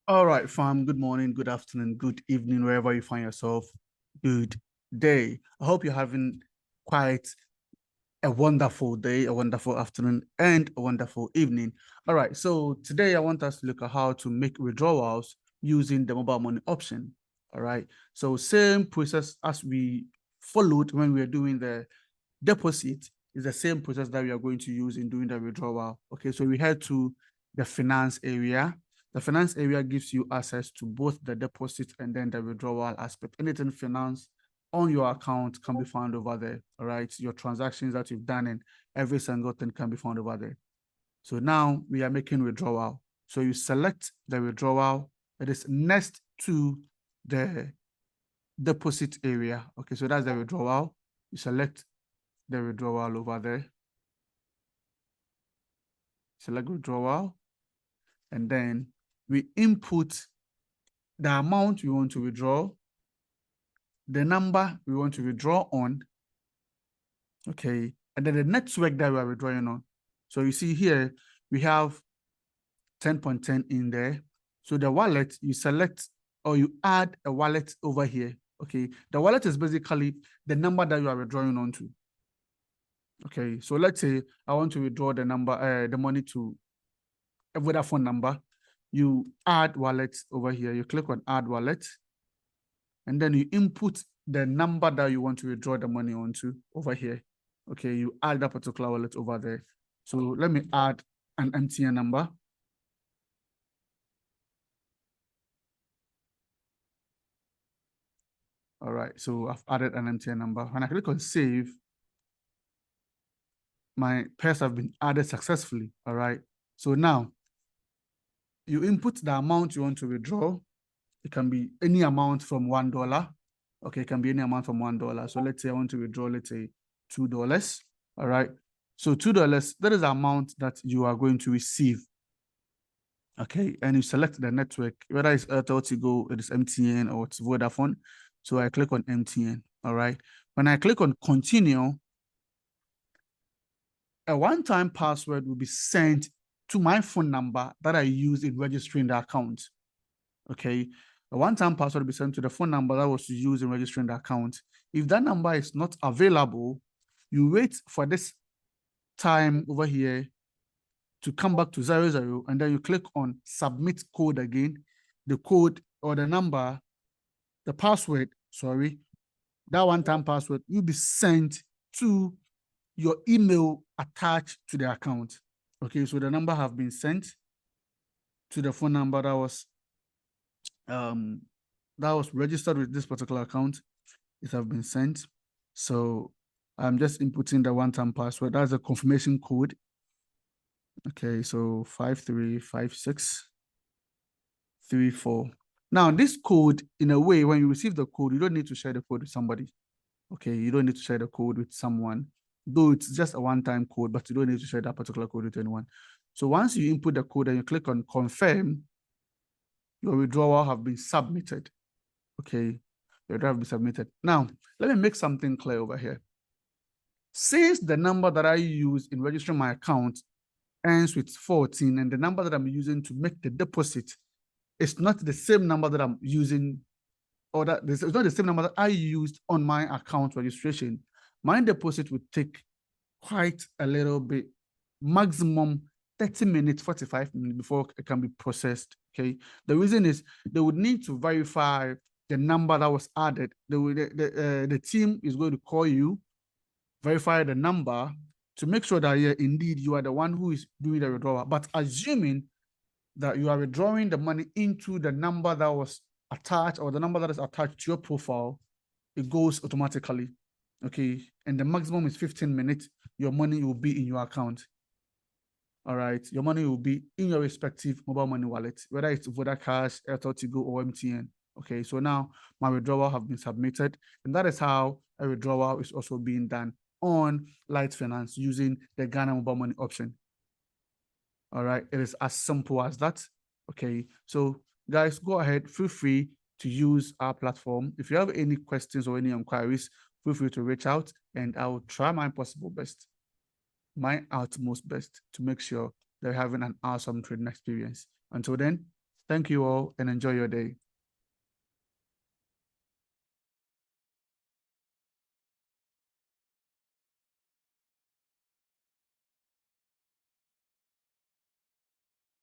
All right, fam. Good morning, good afternoon, good evening, wherever you find yourself. Good day. I hope you're having quite a wonderful day, a wonderful afternoon, and a wonderful evening. All right, so today I want us to look at how to make withdrawals using the mobile money option. All right, so same process as we followed when we were doing the deposit is the same process that we are going to use in doing the withdrawal. Okay, so we head to the finance area. The finance area gives you access to both the deposit and then the withdrawal aspect. Anything finance on your account can be found over there. All right, your transactions that you've done and every single thing can be found over there. So now we are making withdrawal. So you select the withdrawal that is next to the deposit area. Okay, so that's the withdrawal. You select the withdrawal over there. Select withdrawal, and then we input the amount we want to withdraw, the number we want to withdraw on, okay, and then the network that we are withdrawing on. So you see here, we have 10.10 in there. So the wallet, you select or you add a wallet over here, okay? The wallet is basically the number that you are withdrawing onto. Okay, so let's say I want to withdraw the number, the money to a Vodafone number. You add wallet over here. You click on add wallet, and then you input the number that you want to withdraw the money onto over here. Okay, you add that particular wallet over there. So let me add an MTN number. All right, so I've added an MTN number. When I click on save, my pairs have been added successfully. All right, so now you input the amount you want to withdraw. It can be any amount from $1. Okay, it can be any amount from $1. So let's say I want to withdraw, let's say $2. All right. So $2, that is the amount that you are going to receive. Okay, and you select the network, whether it's Airtel, Tigo, it is MTN, or it's Vodafone. So I click on MTN. All right. When I click on continue, a one-time password will be sent to my phone number that I use in registering the account. Okay, a one-time password will be sent to the phone number that was used in registering the account. If that number is not available, you wait for this time over here to come back to 00, and then you click on submit code again. The code or the number, the password, sorry, that one-time password will be sent to your email attached to the account. Okay, so the number have been sent to the phone number that was registered with this particular account. It have been sent. So I'm just inputting the one-time password. That's a confirmation code. Okay, so 535634. Now, this code, in a way, when you receive the code, you don't need to share the code with somebody. Okay, you don't need to share the code with someone, though it's just a one-time code, but you don't need to share that particular code with anyone. So once you input the code and you click on confirm, your withdrawal have been submitted. Okay, your withdrawal have been submitted. Now, let me make something clear over here. Since the number that I use in registering my account ends with 14, and the number that I'm using to make the deposit is not the same number that I'm using, or that it's not the same number that I used on my account registration, my deposit would take quite a little bit, maximum 30 minutes, 45 minutes before it can be processed. Okay. The reason is they would need to verify the number that was added. The team is going to call you, verify the number to make sure that, yeah, indeed you are the one who is doing the withdrawal. But assuming that you are withdrawing the money into the number that was attached, or the number that is attached to your profile, it goes automatically. Okay. And the maximum is 15 minutes. Your money will be in your account. All right. Your money will be in your respective mobile money wallet, whether it's Vodacash, Airtel, Tigo, or MTN. Okay. So now my withdrawal have been submitted, and that is how a withdrawal is also being done on LiteFinance using the Ghana mobile money option. All right. It is as simple as that. Okay. So guys, go ahead. Feel free to use our platform. If you have any questions or any inquiries, feel free to reach out, and I will try my possible best, my utmost best, to make sure they're having an awesome trading experience. Until then, Thank you all and enjoy your day.